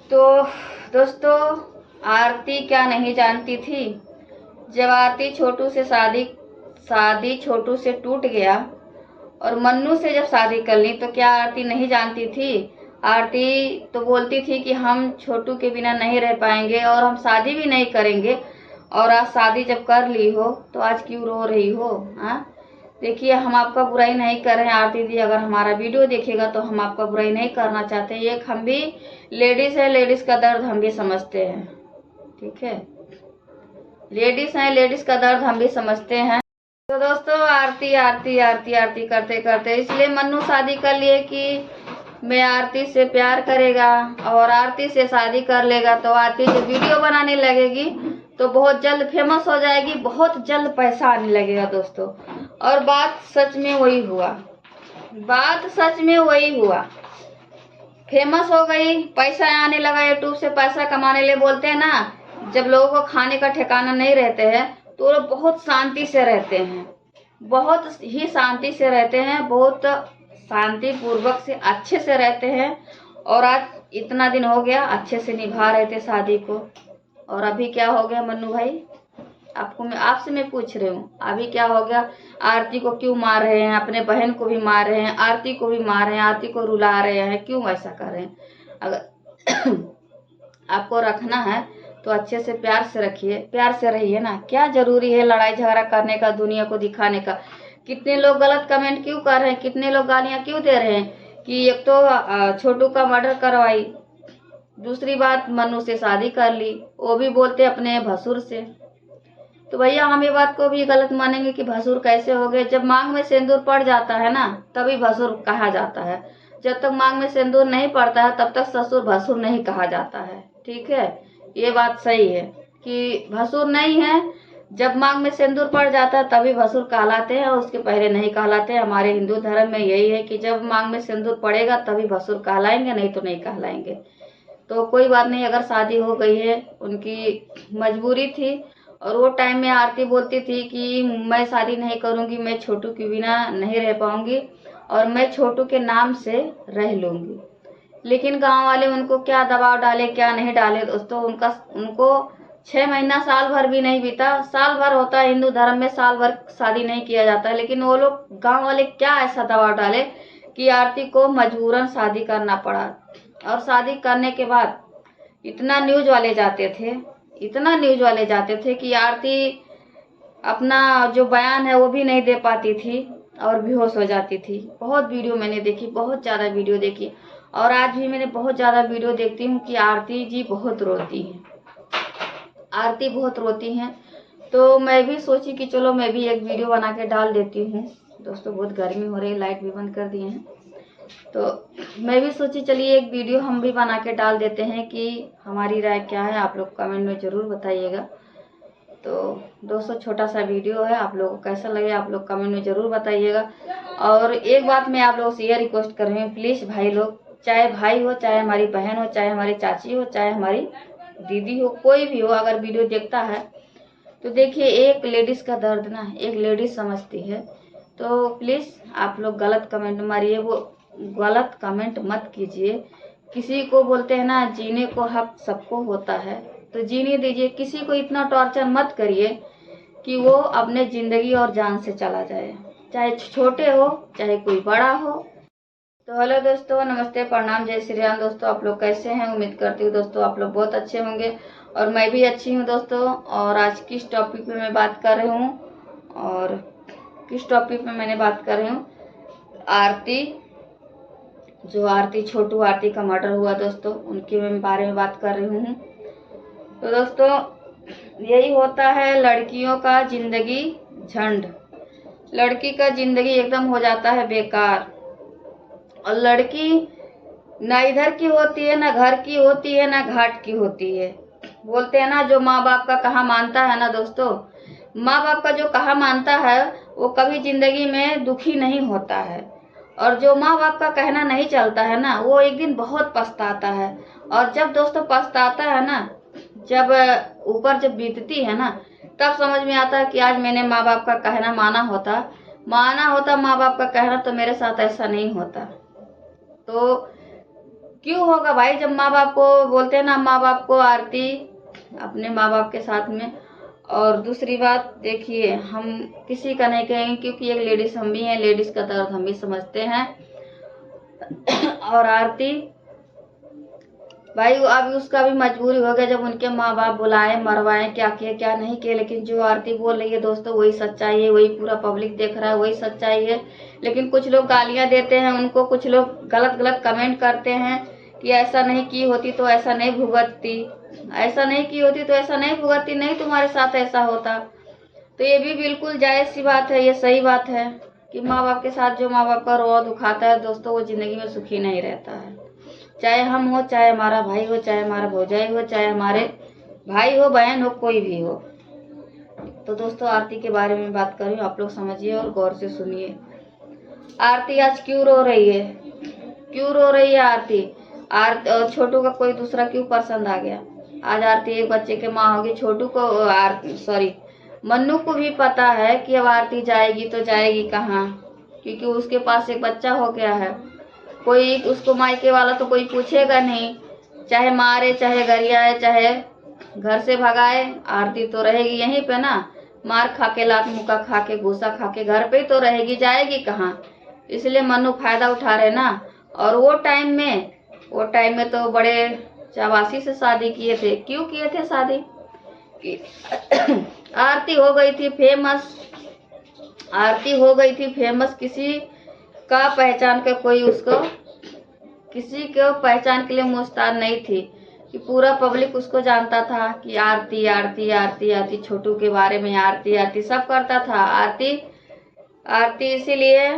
तो दोस्तों, आरती क्या नहीं जानती थी। जब आरती छोटू से शादी छोटू से टूट गया और मन्नू से जब शादी कर ली, तो क्या आरती नहीं जानती थी। आरती तो बोलती थी कि हम छोटू के बिना नहीं रह पाएंगे और हम शादी भी नहीं करेंगे। और आज शादी जब कर ली हो तो आज क्यों रो रही हो। हाँ, देखिए, हम आपका बुराई नहीं कर रहे हैं आरती दी। अगर हमारा वीडियो देखेगा तो हम आपका बुराई नहीं करना चाहते। एक हम भी लेडीज है, लेडीज का दर्द हम भी समझते हैं। ठीक है, लेडीज हैं, लेडीज का दर्द हम भी समझते हैं। तो दोस्तों, आरती आरती आरती आरती करते करते इसलिए मन्नू शादी कर लिए कि मैं आरती से प्यार करेगा और आरती से शादी कर लेगा तो आरती जब वीडियो बनाने लगेगी तो बहुत जल्द फेमस हो जाएगी, बहुत जल्द पैसा आने लगेगा दोस्तों। और बात सच में वही हुआ, बात सच में वही हुआ। फेमस हो गई, पैसा आने लगा, यूट्यूब से पैसा कमाने ले बोलते हैं ना। जब लोगों को खाने का ठिकाना नहीं रहते हैं तो वो बहुत शांति से रहते हैं, बहुत ही शांति से रहते हैं, बहुत शांति पूर्वक से अच्छे से रहते हैं। और आज इतना दिन हो गया अच्छे से निभा रहे थे शादी को। और अभी क्या हो गया मन्नू भाई, आपसे मैं पूछ रही हूँ, अभी क्या हो गया। आरती को क्यों मार रहे हैं, अपने बहन को भी मार रहे हैं, आरती को भी मार रहे हैं, आरती को रुला रहे हैं, क्यों ऐसा कर रहे हैं। अगर आपको रखना है तो अच्छे से प्यार से रखिए, प्यार से रहिए ना। क्या जरूरी है लड़ाई झगड़ा करने का, दुनिया को दिखाने का। कितने लोग गलत कमेंट क्यों कर रहे हैं, कितने लोग गालियां क्यों दे रहे हैं कि एक तो छोटू का मर्डर करवाई, दूसरी बात मन्नू से शादी कर ली, वो भी बोलते अपने भसुर से। तो भैया हम ये बात को भी गलत मानेंगे कि भसुर कैसे हो गए। जब मांग में सिंदूर पड़ जाता है ना तभी भसुर कहा जाता है। जब तक मांग में सिंदूर नहीं पड़ता है तब तक ससुर भसुर नहीं कहा जाता है। ठीक है, ये बात सही है कि भसुर नहीं है। जब मांग में सिंदूर पड़ जाता है तभी भसुर कहलाते हैं, और उसके पहले नहीं कहलाते हैं। हमारे हिंदू धर्म में यही है कि जब मांग में सिंदूर पड़ेगा तभी भसुर कहलाएंगे, नहीं तो नहीं कहलाएंगे। तो कोई बात नहीं, अगर शादी हो गई है, उनकी मजबूरी थी। और वो टाइम में आरती बोलती थी कि मैं शादी नहीं करूंगी, मैं छोटू के बिना नहीं रह पाऊंगी और मैं छोटू के नाम से रह लूंगी। लेकिन गांव वाले उनको क्या दबाव डाले क्या नहीं डाले दोस्तों, उनको 6 महीना साल भर भी नहीं बीता। साल भर होता है हिंदू धर्म में, साल भर शादी नहीं किया जाता है। लेकिन वो लोग गांव वाले क्या ऐसा दबाव डाले कि आरती को मजबूरन शादी करना पड़ा। और शादी करने के बाद इतना न्यूज वाले जाते थे, इतना न्यूज वाले जाते थे कि आरती अपना जो बयान है वो भी नहीं दे पाती थी और बेहोश हो जाती थी। बहुत वीडियो मैंने देखी, बहुत ज़्यादा वीडियो देखी, और आज भी मैंने बहुत ज़्यादा वीडियो देखती हूँ कि आरती जी बहुत रोती हैं, आरती बहुत रोती हैं। तो मैं भी सोची कि चलो मैं भी एक वीडियो बना के डाल देती हूँ। दोस्तों बहुत गर्मी हो रही है, लाइट भी बंद कर दिए हैं। तो मैं भी सोची चलिए एक वीडियो हम भी बना के डाल देते हैं कि हमारी राय क्या है, आप लोग कमेंट में ज़रूर बताइएगा। तो दोस्तों छोटा सा वीडियो है, आप लोगों को कैसा लगे आप लोग कमेंट में ज़रूर बताइएगा। और एक बात मैं आप लोगों से ये रिक्वेस्ट कर रही हूँ, प्लीज़ भाई लोग, चाहे भाई हो, चाहे हमारी बहन हो, चाहे हमारी चाची हो, चाहे हमारी दीदी हो, कोई भी हो, अगर वीडियो देखता है तो देखिए, एक लेडीज़ का दर्द ना एक लेडीज़ समझती है। तो प्लीज़ आप लोग गलत कमेंट मारिए, वो गलत कमेंट मत कीजिए। किसी को बोलते हैं ना, जीने को हक सबको होता है, तो जीने दीजिए। किसी को इतना टॉर्चर मत करिए कि वो अपने ज़िंदगी और जान से चला जाए, चाहे छोटे हो चाहे कोई बड़ा हो। तो हेलो दोस्तों, नमस्ते, प्रणाम, जय श्री राम। दोस्तों आप लोग कैसे हैं, उम्मीद करती हूँ दोस्तों आप लोग बहुत अच्छे होंगे और मैं भी अच्छी हूँ दोस्तों। और आज किस टॉपिक पे मैं बात कर रही हूँ, और किस टॉपिक पे मैंने बात कर रही हूँ, आरती, जो आरती छोटू आरती का मर्डर हुआ दोस्तों, उनके बारे में बात कर रही हूँ। तो दोस्तों यही होता है लड़कियों का जिंदगी झंड, लड़की का जिंदगी एकदम हो जाता है बेकार। और लड़की ना इधर की होती है, ना घर की होती है, ना घाट की होती है। बोलते हैं ना, जो माँ बाप का कहा मानता है ना दोस्तों, माँ बाप का जो कहा मानता है वो कभी जिंदगी में दुखी नहीं होता है। और जो माँ बाप का कहना नहीं चलता है ना, वो एक दिन बहुत पछताता है। और जब दोस्तों पछताता है ना, जब ऊपर जब बीतती है ना, तब समझ में आता है कि आज मैंने माँ बाप का कहना माना होता माँ बाप का कहना, तो मेरे साथ ऐसा नहीं होता। तो क्यों होगा भाई, जब माँ बाप को बोलते हैं ना, माँ बाप को आरती अपने माँ बाप के साथ में। और दूसरी बात देखिए, हम किसी का नहीं कहेंगे क्योंकि एक लेडीज हम भी हैं, लेडीज का दर्द हम भी समझते हैं। और आरती भाई अब उसका भी मजबूरी हो गया, जब उनके माँ बाप बुलाए मरवाए, क्या किए क्या नहीं किए, लेकिन जो आरती बोल रही है दोस्तों वही सच्चाई है, वही पूरा पब्लिक देख रहा है, वही सच्चाई है। लेकिन कुछ लोग गालियां देते हैं उनको, कुछ लोग गलत गलत कमेंट करते हैं कि ऐसा नहीं की होती तो ऐसा नहीं भुगतती, ऐसा नहीं की होती तो ऐसा नहीं भुगतती, नहीं तुम्हारे साथ ऐसा होता। तो ये भी बिल्कुल जायज़ सी बात है, ये सही बात है कि माँ बाप के साथ जो माँ बाप का रोआ दुखाता है दोस्तों, वो ज़िंदगी में सुखी नहीं रहता है। चाहे हम हो, चाहे हमारा भाई हो, चाहे हमारा भौजाई हो, चाहे हमारे भाई हो, बहन हो, कोई भी हो। तो दोस्तों आरती के बारे में बात कर रही हूँ, आप लोग समझिए और गौर से सुनिए। आरती आज क्यों रो रही है, क्यों रो रही है आरती? और छोटू का कोई दूसरा क्यों पसंद आ गया? आज आरती एक बच्चे के माँ होगी, छोटू को सॉरी मन्नू को भी पता है कि अब आरती जाएगी तो जाएगी कहाँ, क्योंकि उसके पास एक बच्चा हो गया है। कोई उसको मायके वाला तो कोई पूछेगा नहीं, चाहे मारे चाहे गरियाए चाहे घर से भगाए, आरती तो रहेगी यहीं पे ना, मार खा के लात मुक्का खा के घूसा खा के घर पे ही तो रहेगी, जाएगी कहाँ। इसलिए मन्नू फायदा उठा रहे ना। और वो टाइम में तो बड़े चावासी से शादी किए थे। क्यों किए थे शादी? आरती हो गई थी फेमस, आरती हो गई थी फेमस, किसी का पहचान के कोई उसको, किसी को पहचान के लिए मुस्तान नहीं थी कि पूरा पब्लिक उसको जानता था कि आरती आरती आरती आरती, छोटू के बारे में आरती आरती सब करता था। आरती आरती इसीलिए